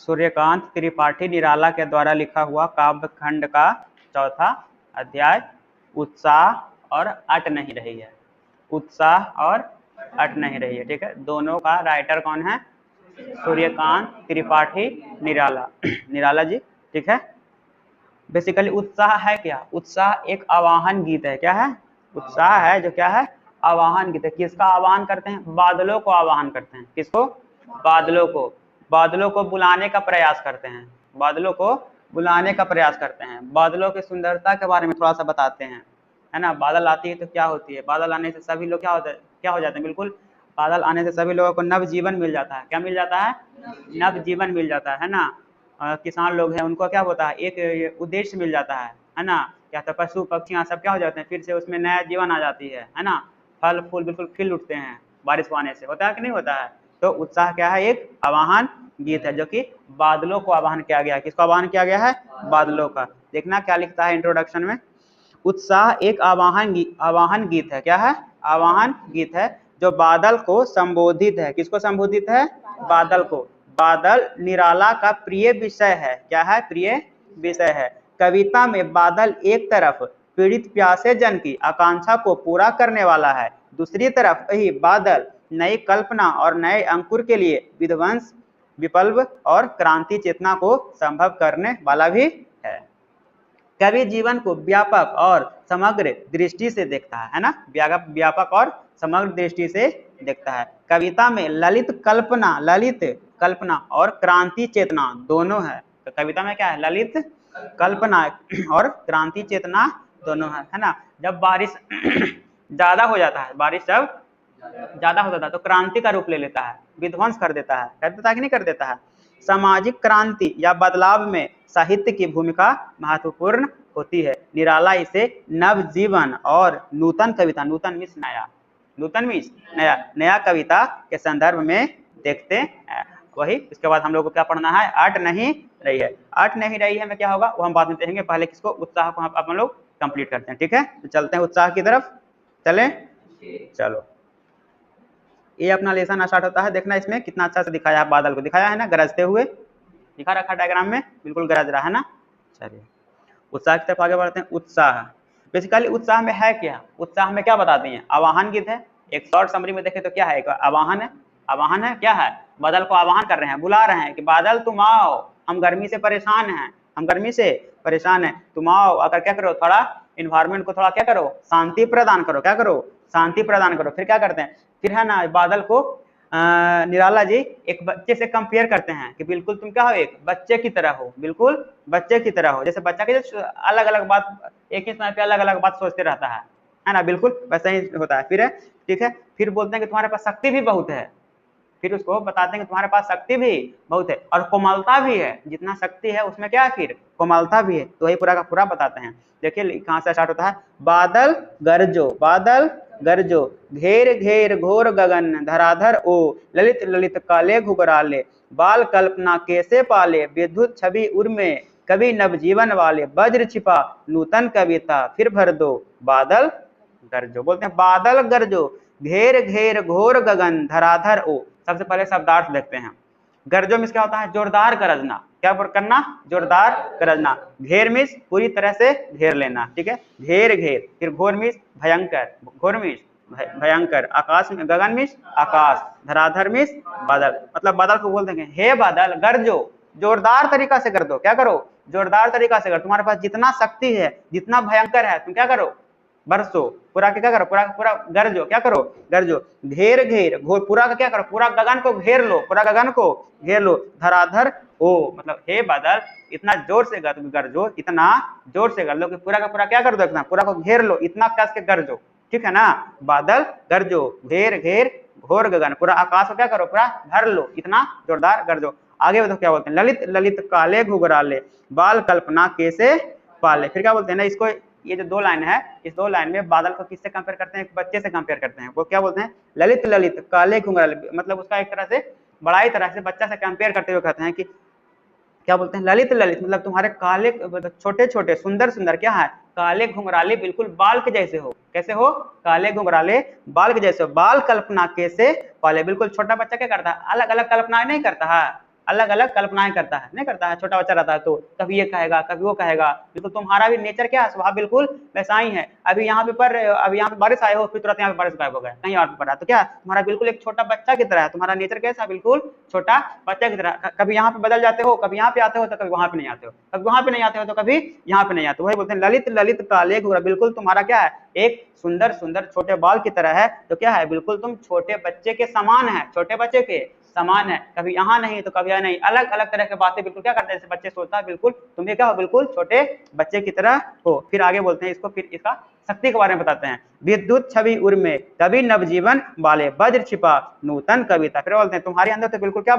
सूर्यकांत त्रिपाठी निराला के द्वारा लिखा हुआ काव्य खंड का चौथा अध्याय उत्साह और अट नहीं रही है। उत्साह और अट नहीं रही है, ठीक है। दोनों का राइटर कौन है? सूर्यकांत त्रिपाठी निराला निराला जी, ठीक है। बेसिकली उत्साह है क्या? उत्साह एक आवाहन गीत है। क्या है? उत्साह है जो क्या है? आवाहन गीत है। किसका आवाहन करते हैं? बादलों को आवाहन करते हैं। किसको? बादलों को। बादलों को बुलाने का प्रयास करते हैं। बादलों को बुलाने का प्रयास करते हैं। बादलों की सुंदरता के बारे में थोड़ा सा बताते हैं, है ना। बादल आती है तो क्या होती है? बादल आने से सभी लोग क्या हो जाते हैं? बिल्कुल, बादल आने से सभी लोगों को नव जीवन मिल जाता है। क्या मिल जाता है? नव जीवन मिल जाता है ना। किसान लोग हैं उनको क्या होता है? एक उद्देश्य मिल जाता है ना। क्या तो पशु पक्षियाँ सब क्या हो जाते हैं? फिर से उसमें नया जीवन आ जाती है ना। फल फूल बिल्कुल खिल उठते हैं बारिश पाने से। होता है कि नहीं होता है? तो उत्साह क्या है? एक आवाहन गीत है जो कि बादलों को आवाहन किया गया है। किसको आवाहन किया गया है? बादलों का। देखना क्या लिखता है इंट्रोडक्शन में। उत्साह एक आवाहन गीत है। क्या है? आवाहन गीत है जो बादल को संबोधित है। किसको संबोधित है? बादल को। बादल निराला का प्रिय विषय है। क्या है? प्रिय विषय है। कविता में बादल एक तरफ पीड़ित प्यासे जन की आकांक्षा को पूरा करने वाला है, दूसरी तरफ वही बादल नई कल्पना और नए अंकुर के लिए विध्वंस, विप्लव और क्रांति चेतना को संभव करने वाला भी है। कवि जीवन को व्यापक और समग्र दृष्टि से देखता है ना। व्यापक और समग्र दृष्टि से देखता है। कविता में ललित कल्पना और क्रांति चेतना दोनों है। तो कविता में क्या है? ललित कल्पना और क्रांति चेतना दोनों है ना। जब बारिश ज्यादा हो जाता है, बारिश जब ज्यादा होता है तो क्रांति का रूप ले लेता है, विध्वंस कर देता है कि नहीं कर देता है। सामाजिक क्रांति या बदलाव में साहित्य की भूमिका महत्वपूर्ण होती है। निराला इसे नव जीवन और नूतन कविता, नूतन मीन्स नया, नया कविता के संदर्भ में देखते हैं। वही इसके बाद हम लोग को क्या पढ़ना है? अट नहीं रही है। अट नहीं रही है में क्या होगा वो हम बाद में देखेंगे। पहले किसको? उत्साह को हम लोग कंप्लीट करते हैं, ठीक है। तो चलते हैं उत्साह की तरफ। चले, चलो। ये अपना लेसन स्टार्ट होता है। देखना इसमें कितना अच्छा से दिखाया है। बादल को दिखाया है ना गरजते हुए, दिखा रखा डायग्राम में, बिल्कुल गरज रहा है ना। चलिए उत्साह की तरफ आगे बढ़ते हैं। उत्साह बेसिकली उत्साह में है क्या? उत्साह में क्या बताते हैं? आवाहन गीत है। एक शॉर्ट समरी में देखें तो क्या है? एक आवाहन है। आवाहन है क्या है? बादल को आवाहन कर रहे हैं, बुला रहे हैं कि बादल तुम आओ, हम गर्मी से परेशान हैं, हम गर्मी से परेशान हैं, तुम आओ, अगर क्या करो, थोड़ा इन्वायरमेंट को थोड़ा क्या करो, शांति प्रदान करो। क्या करो? शांति प्रदान करो। फिर क्या करते हैं? फिर है ना बादल को निराला जी एक बच्चे से कंपेयर करते हैं कि बिल्कुल तुम क्या हो? एक बच्चे की तरह हो, बिल्कुल बच्चे की तरह हो। जैसे बच्चा के अलग अलग बात, एक ही समय पे अलग अलग बात सोचते रहता है ना, बिल्कुल वैसा ही होता है। फिर है, ठीक है। फिर बोलते हैं कि तुम्हारे पास शक्ति भी बहुत है। फिर उसको बताते हैं कि तुम्हारे पास शक्ति भी बहुत है और कोमलता भी है। जितना शक्ति है उसमें क्या है? फिर कोमलता भी है। तो वही पूरा का पूरा बताते हैं। देखिए कहाँ से स्टार्ट होता है। बादल गरजो, घेर घेर घोर गगन धराधर ओ, ललित ललित काले घुघराले, बाल कल्पना कैसे पाले, विद्युत छवि उर्मे, कवि नवजीवन वाले, वज्र छिपा नूतन कविता, फिर भर दो बादल गरजो। बोलते हैं बादल गरजो, घेर घेर घोर गगन धराधर ओ। सबसे पहले शब्दार्थ देखते हैं। गरजो मीन्स क्या होता है? जोरदार गरजना। क्या करना? जोरदार गरजना। घेर मीन्स पूरी तरह से घेर लेना, ठीक है। घेर घेर। फिर घोर मीन्स भयंकर, घोर मीन्स भयंकर। आकाश में, गगन मीन्स आकाश, धराधर मीन्स बादल। मतलब बादल को बोल देंगे हे बादल गरजो, जोरदार तरीका से कर दो। क्या करो? जोरदार तरीका से कर। तुम्हारे पास जितना शक्ति है, जितना भयंकर है, तुम क्या करो? बरसो। पूरा के क्या करो? पूरा गरजो। क्या करो? गरजो। घेर घेर घोर, पूरा का क्या करो? पूरा गगन को घेर लो, पूरा गगन को घेर लो। धराधर ओ, मतलब हे बादल इतना जोर से गरजो, इतना जोर से कर लो कि पूरा का पूरा क्या कर दो? इतना पूरा को घेर लो, इतना कस के गरजो, ठीक है ना। बादल गरजो, घेर घेर घोर गगन, पूरा आकाश को क्या करो? पूरा भर लो, इतना जोरदार गरजो। आगे बताओ क्या बोलते हैं? ललित ललित काले घुघराले, बाल कल्पना कैसे पाले। फिर क्या बोलते हैं ना इसको, ये जो दो लाइन है, इस दो लाइन में बादल को किससे कंपेयर करते हैं? एक बच्चे से कंपेयर करते हैं। वो क्या बोलते हैं? ललित ललित काले घुंघराले, मतलब उसका एक तरह से बड़ाई तरह से बच्चा से कंपेयर करते हुए कहते हैं कि क्या बोलते हैं? ललित ललित मतलब तुम्हारे काले, मतलब छोटे छोटे सुंदर सुंदर क्या है? काले घुंघराले बिल्कुल बाल के जैसे हो। कैसे हो? काले घुंघराले बाल के जैसे हो। बाल कल्पना कैसे पाले, बिल्कुल छोटा बच्चा क्या करता है? अलग अलग कल्पना नहीं करता है, अलग अलग कल्पनाएं करता है, नहीं करता है, छोटा बच्चा रहता है तो कभी ये कहेगा कभी वो कहेगा, बिल्कुल तुम्हारा भी नेचर क्या है, स्वभाव बिल्कुल वैसा ही है। अभी यहाँ पे बारिश आए हो, फिर तुरंत यहाँ पे बारिश गायब हो गया, कहीं और पे पड़ा, तो क्या तुम्हारा बिल्कुल एक छोटा बच्चा की तरह है, तुम्हारा नेचर कैसा, बिल्कुल छोटा बच्चा की तरह। कभी यहाँ पे बदल जाते हो, कभी यहाँ पे आते हो तो कभी वहां पे नहीं आते हो, कभी वहां पे नहीं आते हो तो कभी यहाँ पे नहीं आते हो। वही बोलते हैं ललित ललित काले घोरा, बिल्कुल तुम्हारा क्या है, एक सुंदर सुंदर छोटे बाल की तरह है, तो क्या है, बिल्कुल तुम छोटे बच्चे के समान है, छोटे बच्चे के समान है, कभी यहाँ नहीं तो कभी यहाँ नहीं, अलग अलग तरह की बातें बिल्कुल क्या करते हैं, जैसे बच्चे सोचता है, बिल्कुल तुम भी क्या हो, बिल्कुल छोटे बच्चे की तरह हो। फिर आगे बोलते हैं इसको, फिर इसका शक्ति के बारे में बताते हैं। विद्युत छवि उर्मे कभी नवजीवन बाले, वज्र छिपा नूतन कविता। फिर बोलते हैं तुम्हारे अंदर तो बिल्कुल क्या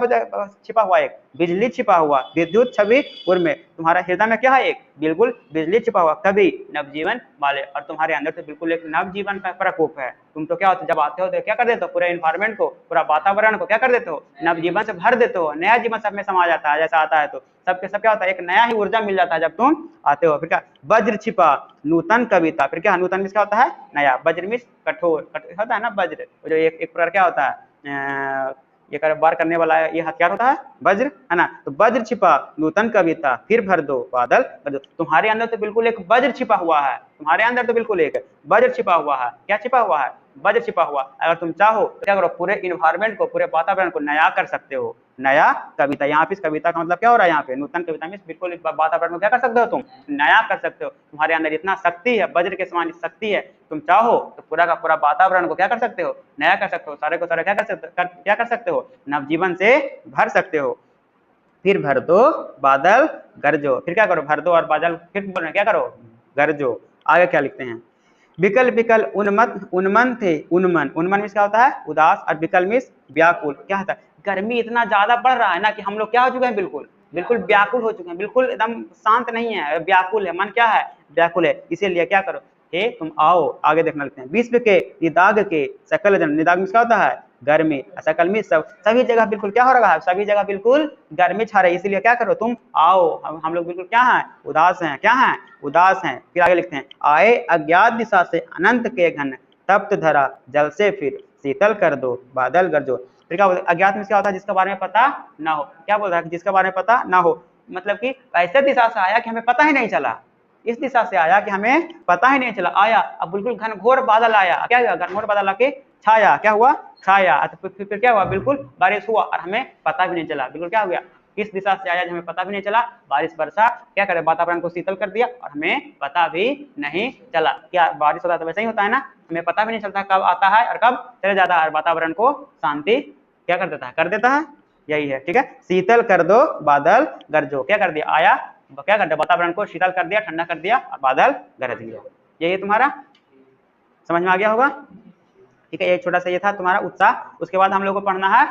छिपा हुआ, एक बिजली छिपा हुआ, विद्युत छवि उर्मे, तुम्हारा हृदय में क्या है, एक बिल्कुल बिजली छिपा हुआ, कभी नवजीवन बाले, और तुम्हारे अंदर तो बिल्कुल एक नवजीवन का प्रकोप है। तुम तो क्या होते, जब आते हो तो क्या कर देते हो, पूरे इन्वायरमेंट को, पूरा वातावरण को क्या कर देते हो, नवजीवन से भर देते हो, नया जीवन सब में समा जाता है। जैसा आता है तो सबके सब क्या होता है, एक नया ही ऊर्जा मिल जाता है जब तुम आते हो। फिर क्या, वज्र छिपा नूतन कविता, फिर क्या, नूतन मीन्स क्या होता है, नया, वज्र मीन्स कठोर, होता है ना वज्र, जो एक प्रकार क्या होता है, ये वार करने वाला है, ये हथियार होता है वज्र, है ना। तो वज्र छिपा नूतन कविता, फिर भर दो बादल भर दो, तुम्हारे अंदर तो बिल्कुल एक वज्र छिपा हुआ है, तुम्हारे अंदर तो बिल्कुल एक वज्र छिपा हुआ है। क्या छिपा हुआ है, वज्र छिपा हुआ। अगर तुम चाहो तो क्या करो, पूरे इन्वायरमेंट को, पूरे वातावरण को नया कर सकते हो, नया कविता। यहाँ पे इस कविता का मतलब क्या हो रहा है, यहाँ पे नूतन कविता में बिल्कुल वातावरण को क्या कर सकते हो, तुम नया कर सकते हो। तुम्हारे अंदर इतना शक्ति है, वज्र के समान शक्ति है, तुम चाहो तो पूरा का पूरा वातावरण को क्या कर सकते हो, नया कर सकते हो, सारे को सारे क्या कर सकते हो, नवजीवन से भर सकते हो। फिर भर दो बादल गरजो, फिर क्या करो, भर दो और बादल, फिर क्या करो, गरजो। आगे क्या लिखते हैं, विकल विकल उन्मत उन्मन थे, उन्मन, उन्मन मीन्स क्या होता है, उदास, और विकल मीन्स व्याकुल। क्या होता है, गर्मी इतना ज्यादा बढ़ रहा है ना कि हम लोग क्या हो चुके हैं, बिल्कुल बिल्कुल व्याकुल हो चुके हैं, बिल्कुल एकदम शांत नहीं है, व्याकुल है, मन क्या है, व्याकुल है। इसीलिए क्या करो, हे तुम आओ। आगे देखना लगते हैं, विश्व के निदाग के सकल जन, निदाग मीन्स क्या होता है, गर्मी, सकल मीन्स सब, सभी जगह बिल्कुल क्या हो रहा है, सभी जगह बिल्कुल गर्मी छा रही है। इसीलिए क्या करो, तुम आओ, हम लोग बिल्कुल क्या है, उदास हैं, क्या है, उदास हैं। फिर आगे लिखते हैं, आए अज्ञात दिशा से अनंत के घन, तप्त धरा जल से फिर शीतल कर दो बादल गरजो। फिर क्या बोलते, अज्ञात में क्या होता है, जिसके बारे में पता ना हो। क्या बोल रहा है, जिसके बारे में पता ना हो, मतलब कि ऐसे दिशा से आया कि हमें पता ही नहीं चला, इस दिशा से आया कि हमें पता ही नहीं चला, आया अब बिल्कुल घनघोर बादल आया, क्या हुआ, घनघोर बादल आके छाया, क्या हुआ, छाया, तो फिर क्या हुआ, बिल्कुल बारिश हुआ और हमें पता भी नहीं चला, बिल्कुल क्या हो गया, किस दिशा से आया हमें पता भी नहीं चला, बारिश बरसा, क्या करे, वातावरण को शीतल कर दिया और हमें पता भी नहीं चला। क्या बारिश होता है तो वैसे ही होता है ना, हमें पता भी नहीं चलता कब आता है और कब चले जाता है, वातावरण को शांति क्या कर देता है, कर देता है, यही है। ठीक है, शीतल कर दो बादल गरजो, क्या कर दिया, आया, क्या कर दिया, वातावरण को शीतल कर दिया, ठंडा कर दिया और बादल गरज दिया। यही तुम्हारा समझ में आ गया होगा। ठीक है, ये छोटा सा ये था तुम्हारा उत्साह। उसके बाद हम लोग को पढ़ना है